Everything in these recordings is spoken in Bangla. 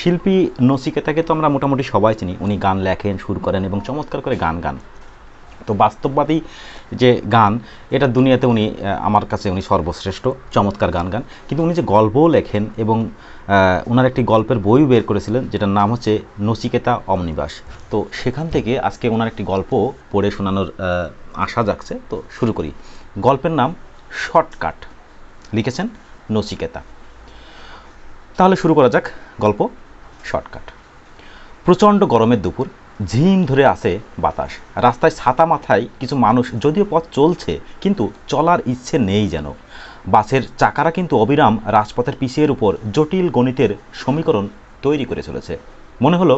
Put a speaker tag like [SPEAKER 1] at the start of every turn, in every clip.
[SPEAKER 1] শিল্পী নচিকেতাকে তো আমরা মোটামুটি সবাই চিনি। উনি গান লেখেন, সুর করেন এবং চমৎকার করে গান গান। তো বাস্তববাদী যে গান, এটা দুনিয়াতে আমার কাছে উনি সর্বশ্রেষ্ঠ, চমৎকার গান গান। কিন্তু উনি যে গল্পও লেখেন এবং ওনার একটি গল্পের বইও বের করেছিলেন, যেটার নাম হচ্ছে নচিকেতা অমনিবাস। তো সেখান থেকে আজকে ওনার একটি গল্প পড়ে শোনানোর আশা জাগছে। তো শুরু করি। গল্পের নাম শর্টকাট, লিখেছেন নচিকেতা। তাহলে শুরু করা যাক গল্প শর্টকাট। প্রচণ্ড গরমের দুপুর, ঝিম ধরে আসে বাতাস। রাস্তায় ছাতা মাথায় কিছু মানুষ, যদিও পথ চলছে কিন্তু চলার ইচ্ছে নেই যেন। বাসের চাকারা কিন্তু অবিরাম রাজপথের পিছের উপর জটিল গণিতের সমীকরণ তৈরি করে চলেছে। মনে হলো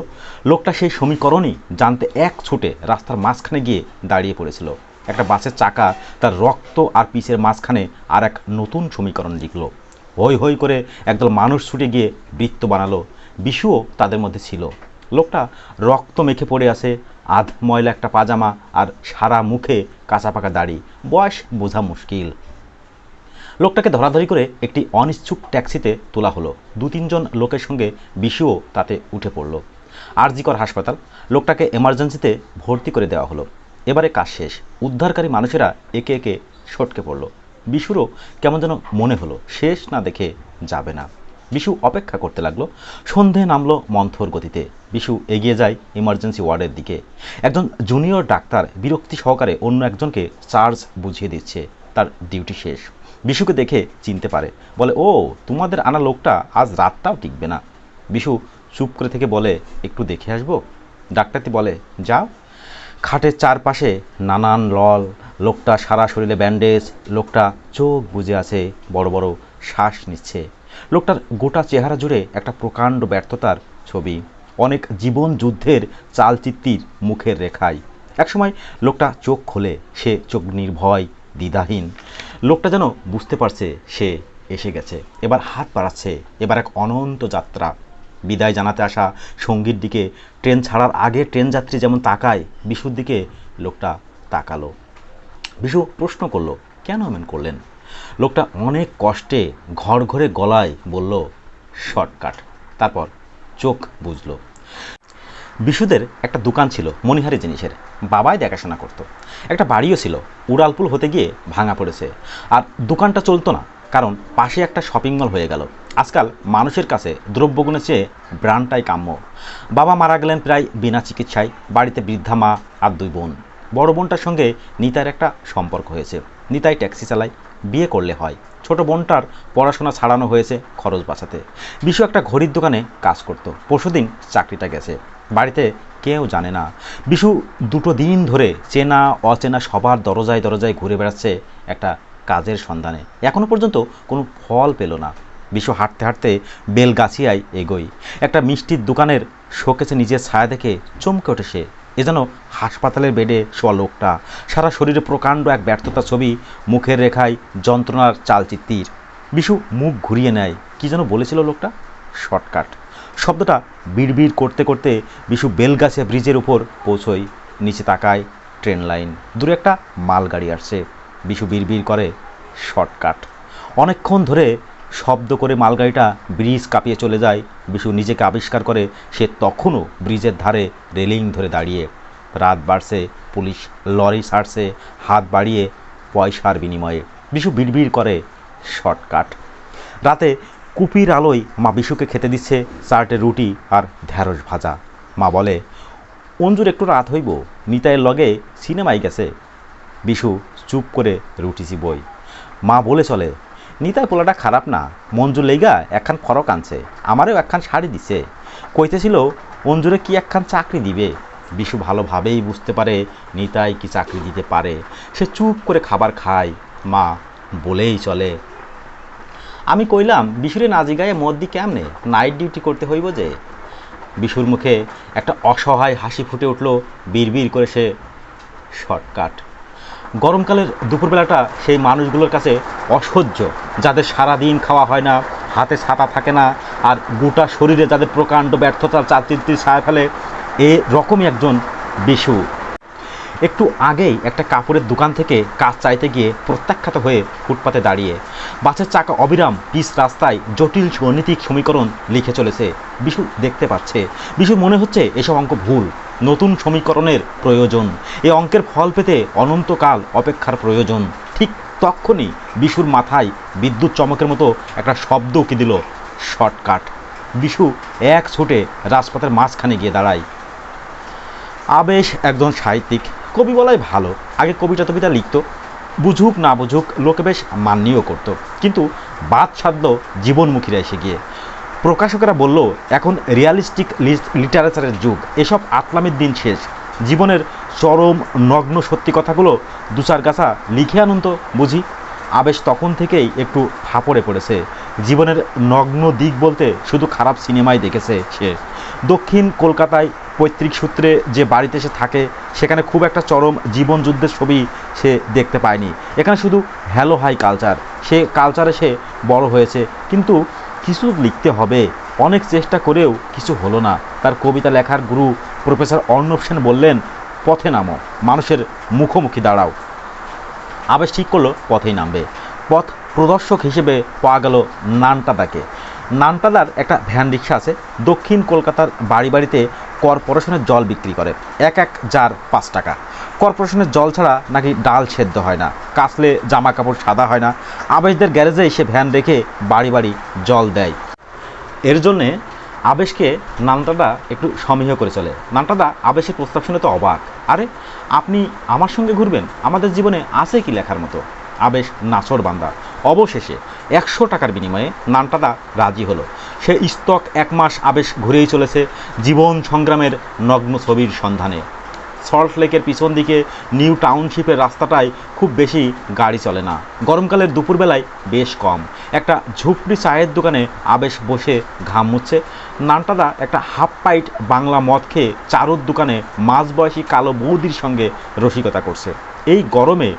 [SPEAKER 1] লোকটা সেই সমীকরণই জানতে এক ছুটে রাস্তার মাঝখানে গিয়ে দাঁড়িয়ে পড়েছিল। একটা বাসের চাকা তার রক্ত আর পিছের মাঝখানে আর এক নতুন সমীকরণ লিখল। হই হই করে একদল মানুষ ছুটে গিয়ে বৃত্ত বানালো। বিশুও তাদের মধ্যে ছিল। লোকটা রক্ত মেখে পড়ে আছে, আধ ময়লা একটা পাজামা আর সারা মুখে কাঁচা পাকা দাড়ি, বয়স বোঝা মুশকিল। লোকটাকে ধরাধরি করে একটি অনিচ্ছুক ট্যাক্সিতে তোলা হলো। 2-3 জন লোকের সঙ্গে বিশুও তাতে উঠে পড়ল। আরজিকর হাসপাতাল। লোকটাকে এমার্জেন্সিতে ভর্তি করে দেওয়া হলো। এবারে কাজ শেষ। উদ্ধারকারী মানুষেরা একে একে সটকে পড়ল। বিশুরও কেমন যেন মনে হলো শেষ না দেখে যাবে না। বিশু অপেক্ষা করতে লাগলো। সন্ধে নামলো মন্থর গতিতে। বিশু এগিয়ে যায় ইমার্জেন্সি ওয়ার্ডের দিকে। একজন জুনিয়র ডাক্তার বিরক্তি সহকারে অন্য একজনকে চার্জ বুঝিয়ে দিচ্ছে। তার ডিউটি শেষ। বিশুকে দেখে চিনতে পারে, বলে, ও তোমাদের আনা লোকটা আজ রাতটাও টিকবে না। বিশু চুপ করে থেকে বলে, একটু দেখে আসবো। ডাক্তারটি বলে, যাও। খাটের চারপাশে নানান লল। লোকটা সারা শরীরে ব্যান্ডেজ। লোকটা চোখ বুজে আছে, বড় বড় শ্বাস নিচ্ছে। লোকটার গোটা চেহারা জুড়ে একটা প্রকাণ্ড ব্যর্থতার ছবি, অনেক জীবন যুদ্ধের চালচিত্তির মুখের রেখায়। একসময় লোকটা চোখ খোলে। সে চোখ নির্ভয়, দ্বিধাহীন। লোকটা যেন বুঝতে পারছে সে এসে গেছে। এবার হাত বাড়াচ্ছে। এবার এক অনন্ত যাত্রা। বিদায় জানাতে আসা সঙ্গীর দিকে ট্রেন ছাড়ার আগে ট্রেন যাত্রী যেমন তাকায়, বিশুর দিকে লোকটা তাকালো। বিশু প্রশ্ন করলো, কেন এমন করলেন? লোকটা অনেক কষ্টে ঘরে গলায় বলল, শর্টকাট। তারপর চোখ বুঝলো। বিশুদের একটা দোকান ছিল মণিহারি জিনিসের। বাবাই দেখাশোনা করত। একটা বাড়িও ছিল, উড়ালপুল হতে গিয়ে ভাঙা পড়েছে। আর দোকানটা চলতো না, কারণ পাশে একটা শপিং মল হয়ে গেল। আজকাল মানুষের কাছে দ্রব্যগুণের চেয়ে ব্র্যান্ডটাই কাম্য। বাবা মারা গেলেন প্রায় বিনা চিকিৎসায়। বাড়িতে বৃদ্ধা মা আর 2 বোন। বড় বোনটার সঙ্গে নিতাইয়ের একটা সম্পর্ক হয়েছে। নিতাই ট্যাক্সি চালায়, বিয়ে করলে হয়। ছোট বোনটার পড়াশোনা ছাড়ানো হয়েছে খরচ বাঁচাতে। বিশু একটা ঘড়ির দোকানে কাজ করত। পরশুদিন চাকরিটা গেছে। বাড়িতে কেউ জানে না। বিশু 2 দিন ধরে চেনা অচেনা সবার দরজায় দরজায় ঘুরে বেড়াচ্ছে একটা কাজের সন্ধানে। এখনও পর্যন্ত কোনো ফল পেল না। বিশু হাঁটতে হাঁটতে বেলগাছিয়ায় এগোই। একটা মিষ্টির দোকানের শোকেসে নিজের ছায়া দেখে চমকে ওঠে সে। এ যেন হাসপাতালের বেডে শোয়া লোকটা। সারা শরীরে প্রকাণ্ড এক ব্যর্থতা ছবি, মুখের রেখায় যন্ত্রণার চালচিত্তির। বিশু মুখ ঘুরিয়ে নেয়। কি যেন বলেছিল লোকটা? শর্টকাট শব্দটা বিড়বিড় করতে করতে বিশু বেলগাছিয়া ব্রিজের উপর পৌঁছই। নিচে তাকায়, ট্রেন লাইন। দূরে একটা মালগাড়ি আসছে। বিশু বিড়বিড় করে, শর্টকাট। অনেকক্ষণ ধরে শব্দ করে মালগাড়িটা ব্রিজ কাঁপিয়ে চলে যায়। বিশু নিজেকে আবিষ্কার করে সে তখনও ব্রিজের ধারে রেলিং ধরে দাঁড়িয়ে। রাত বাড়ছে, পুলিশ লরি ছাড়ছে হাত বাড়িয়ে পয়সার বিনিময়ে। বিশু বিড়বিড় করে, শর্টকাট। রাতে কুপির আলোয় মা বিশুকে খেতে দিচ্ছে 4টে রুটি আর ঢ্যাঁড়স ভাজা। মা বলে, অঞ্জুর একটু রাত হইব, নিতাইয়ের লগে সিনেমায় গেছে। বিশু চুপ করে রুটি চিবই। মা বলে চলে, নিতাই পোলাটা খারাপ না, মঞ্জুর লেগা একখান ফরক আনছে, আমারও একখান শাড়ি দিছে। কইতেছিল অঞ্জুরে কি একখান চাকরি দিবে। বিশু ভালোভাবেই বুঝতে পারে নিতাই কি চাকরি দিতে পারে। সে চুপ করে খাবার খায়। মা বলেই চলে, আমি কইলাম বিশুরে না জিগায়ে মদ দি কেমনে, নাইট ডিউটি করতে হইব যে। বিশুর মুখে একটা অসহায় হাসি ফুটে উঠল। বিড়বিড় করে সে, শর্টকাট। গরমকালের দুপুরবেলাটা সেই মানুষগুলোর কাছে অসহ্য, যাদের সারা দিন খাওয়া হয় না, হাতে ছাতা থাকে না, আর গোটা শরীরে যাদের প্রকাণ্ড ব্যর্থতার চাকচিত্তির ছায়া ফেলে। এ রকমই একজন বিশু। একটু আগেই একটা কাপড়ের দোকান থেকে কাজ চাইতে গিয়ে প্রত্যাখ্যাত হয়ে ফুটপাতে দাঁড়িয়ে বাসের চাকা অবিরাম পিচ রাস্তায় জটিল গাণিতিক সমীকরণ লিখে চলেছে। বিশু দেখতে পাচ্ছে, বিশুর মনে হচ্ছে এসব অঙ্ক ভুল, নতুন সমীকরণের প্রয়োজন, এই অঙ্কের ফল পেতে অনন্তকাল অপেক্ষার প্রয়োজন। ঠিক তখনই বিশুর মাথায় বিদ্যুৎ চমকের মতো একটা শব্দ উকি দিল, শর্টকাট। বিশু এক ছুটে রাজপথের মাঝখানে গিয়ে দাঁড়ায়। আবেশ একজন সাহিত্যিক, কবি বলাই ভালো। আগে কবিতা টবিতা লিখত, বুঝুক না বুঝুক লোকে বেশ মান্যও করত, কিন্তু বাদ সাধল জীবনমুখীরা এসে গিয়ে। প্রকাশকেরা বলল এখন রিয়ালিস্টিক লিটারেচারের যুগ, এসব আতলামির দিন শেষ, জীবনের চরম নগ্ন সত্যি কথাগুলো দু চার গাছা লিখে আনুন তো বুঝি। আবেশ তখন থেকেই একটু ফাপড়ে পড়েছে। জীবনের নগ্ন দিক বলতে শুধু খারাপ সিনেমাই দেখেছে সে। দক্ষিণ কলকাতায় পৈতৃক সূত্রে যে বাড়িতে সে থাকে সেখানে খুব একটা চরম জীবনযুদ্ধের ছবি সে দেখতে পায়নি। এখানে শুধু হ্যালো হাই কালচার, সে কালচারে সে বড় হয়েছে। কিন্তু কিছু লিখতে হবে, অনেক চেষ্টা করেও কিছু হলো না। তার কবিতা লেখার গুরু প্রফেসর অর্ণব সেন বললেন, পথে নামো, মানুষের মুখোমুখি দাঁড়াও। আবেশ ঠিক করলো পথেই নামবে। পথ প্রদর্শক হিসেবে পাওয়া গেল নানটাদাকে। নানটাদার একটা ভ্যান রিক্সা আছে, দক্ষিণ কলকাতার বাড়ি বাড়িতে কর্পোরেশনের জল বিক্রি করে, এক এক জার 5 টাকা। কর্পোরেশনের জল ছাড়া নাকি ডাল সেদ্ধ হয় না, কাচলে জামা কাপড় সাদা হয় না। আবেশদের গ্যারেজে এসে ভ্যান রেখে বাড়ি বাড়ি জল দেয়। এর জন্যে আবেশকে নানটাদা একটু সমীহ করে চলে। নানটাদা আবেশের প্রস্তাব শুনে তো অবাক, আরে আপনি আমার সঙ্গে ঘুরবেন, আমাদের জীবনে আছে কি লেখার মতো। আবেশ নাছর বান্দা। অবশেষে 100 টাকার বিনিময়ে নানটাদা রাজি হলো। সে স্তক 1 মাস আবেশ ঘুরেই চলেছে জীবন সংগ্রামের নগ্ন ছবির সন্ধানে। সল্ট লেকের পিছন দিকে নিউ টাউনশিপের রাস্তাটায় খুব বেশি গাড়ি চলে না, গরমকালের দুপুরবেলায় বেশ কম। একটা ঝুপড়ি চায়ের দোকানে আবেশ বসে ঘাম মুচ্ছে। নানটাদা একটা হাফ পাইট বাংলা মদ খেয়ে চারুর দোকানে মাঝবয়সী কালো বৌদির সঙ্গে রসিকতা করছে। এই গরমে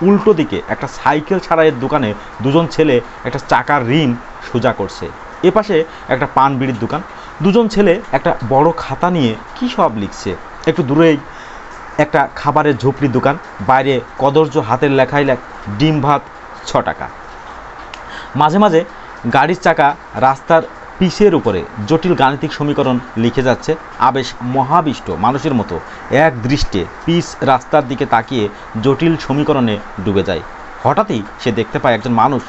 [SPEAKER 1] উল্টো দিকে একটা সাইকেল ছাড়াইয়ের দোকানে দুজন ছেলে একটা চাকার রিম সোজা করছে। এপাশে একটা পান বিড়ির দোকান, দুজন ছেলে একটা বড় খাতা নিয়ে কী সব লিখছে। একটু দূরেই একটা খাবারের ঝুপড়ির দোকান, বাইরে কদর্য হাতের লেখায় ডিম ভাত 6 টাকা। মাঝে মাঝে গাড়ির চাকা রাস্তার পিচের উপরে জটিল গাণিতিক সমীকরণ লিখে যাচ্ছে। আবেশ মহাবিষ্ট মানুষের মতো এক দৃষ্টে পিচ রাস্তার দিকে তাকিয়ে জটিল সমীকরণে ডুবে যায়। হঠাৎই সে দেখতে পায় একজন মানুষ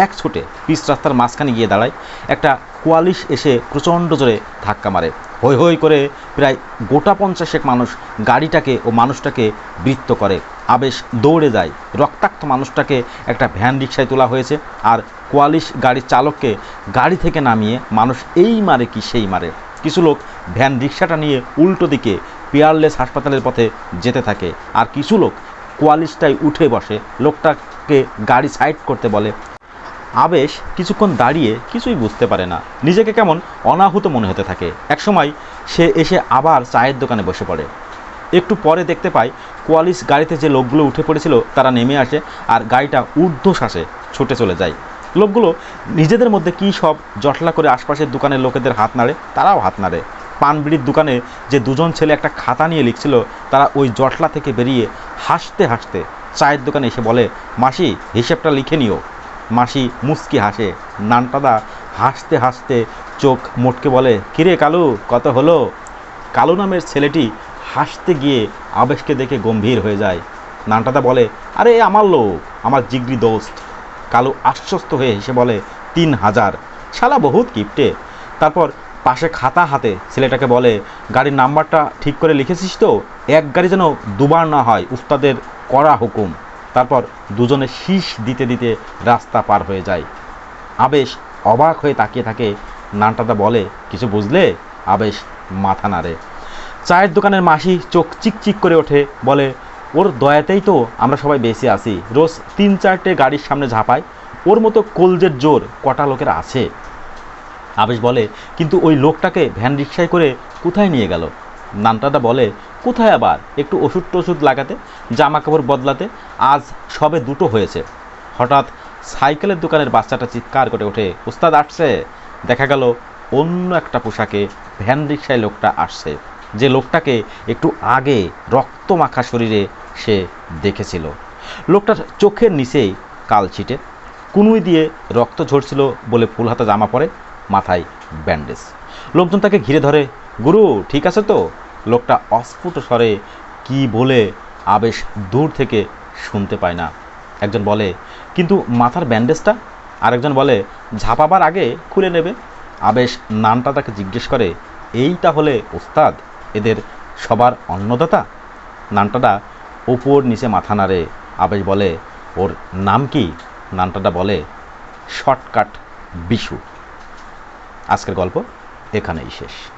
[SPEAKER 1] এক ছুটে পিচ রাস্তার মাঝখানে গিয়ে দাঁড়ায়। একটা কোয়ালিশ এসে প্রচণ্ড জোরে ধাক্কা মারে। হৈ হৈ করে প্রায় গোটা 50 মানুষ গাড়িটাকে ও মানুষটাকে বৃত্ত করে। আবেশ দৌড়ে যায়। রক্তাক্ত মানুষটাকে একটা ভ্যান রিক্সায় তোলা হয়েছে, আর কোয়ালিশ গাড়ির চালককে গাড়ি থেকে নামিয়ে মানুষ এই মারে কি সেই মারে। কিছু লোক ভ্যান রিক্সাটা নিয়ে উল্টো দিকে পিয়ারলেস হাসপাতালের পথে যেতে থাকে, আর কিছু লোক কোয়ালিশটায় উঠে বসে, লোকটাকে গাড়ি সাইড করতে বলে। আবেশ কিছুক্ষণ দাঁড়িয়ে কিছুই বুঝতে পারে না, নিজেকে কেমন অনাহুত মনে হতে থাকে। একসময় সে এসে আবার চায়ের দোকানে বসে পড়ে। একটু পরে দেখতে পায় কোয়ালিশ গাড়িতে যে লোকগুলো উঠে পড়েছিল তারা নেমে আসে, আর গাড়িটা ঊর্ধ্বশ্বাসে ছুটে চলে যায়। লোকগুলো নিজেদের মধ্যে কী সব জটলা করে আশপাশের দোকানের লোকেদের হাত নাড়ে, তারাও হাত নাড়ে। পান বিড়ির দোকানে যে দুজন ছেলে একটা খাতা নিয়ে লিখছিল তারা ওই জটলা থেকে বেরিয়ে হাসতে হাসতে চায়ের দোকানে এসে বলে, মাসি হিসেবটা লিখে নিও। মাসি মুচকি হাসে। নানটাদা হাসতে হাসতে চোখ মোটকে বলে, কিরে কালু, কত হলো? কালু নামের ছেলেটি হাসতে গিয়ে আবেশকে দেখে গম্ভীর হয়ে যায়। নানটাদা বলে, আরে আমার লোক, আমার জিগরি দোস্ত। কালু আশ্বস্ত হয়ে হেসে বলে, 3000। শালা বহুত কিপটে। তারপর পাশে খাতা হাতে ছেলেটাকে বলে, গাড়ির নাম্বারটা ঠিক করে লিখেছিস তো? এক গাড়ি যেন দুবার না হয়, উস্তাদের কড়া হুকুম। তারপর দুজনে শীষ দিতে দিতে রাস্তা পার হয়ে যায়। আবেশ অবাক হয়ে তাকিয়ে থাকে। নানটাদা বলে, কিছু বুঝলে? আবেশ মাথা নাড়ে। চায়ের দোকানের মাসি চোখ চিকচিক করে ওঠে, বলে, ওর দয়াতেই তো আমরা সবাই বেঁচে আছি। রোজ 3-4টে গাড়ির সামনে ঝাঁপায়, ওর মতো কলজের জোর কটা লোকের আছে? আবেশ বলে, কিন্তু ওই লোকটাকে ভ্যান রিক্সায় করে কোথায় নিয়ে গেল? নানটাদা বলে, কোথায় আবার, একটু ওষুধ টষুধ লাগাতে, জামা কাপড় বদলাতে, আজ সবে 2টো হয়েছে। হঠাৎ সাইকেলের দোকানের বাচ্চাটা চিৎকার করে ওঠে, উস্তাদ আসছে। দেখা গেল অন্য একটা পোশাকে ভ্যান রিক্সায় লোকটা আসছে, যে লোকটাকে একটু আগে রক্ত মাখা শরীরে সে দেখেছিল। লোকটার চোখের নিচেই কালছিটে, কুনুই দিয়ে রক্ত ঝরছিল বলে ফুল হাতা জামা পরে, মাথায় ব্যান্ডেজ। লোকজন তাকে ঘিরে ধরে, গুরু ঠিক আছে তো? লোকটা অস্ফুট স্বরে কি বলে আবেশ দূর থেকে শুনতে পায় না। একজন বলে, কিন্তু মাথার ব্যান্ডেজটা? আরেকজন বলে, ঝাঁপাবার আগে খুলে নেবে। আবেশ নানটা তাকে জিজ্ঞেস করে, এই তাহলে ওস্তাদ, এদের সবার অন্নদাতা? নানটাটা উপর নিচে মাথা নাড়ে। আবেশ বলে, ওর নাম কি? নানটাটা বলে, শর্টকাট বিশু। আজকের গল্প এখানেই শেষ।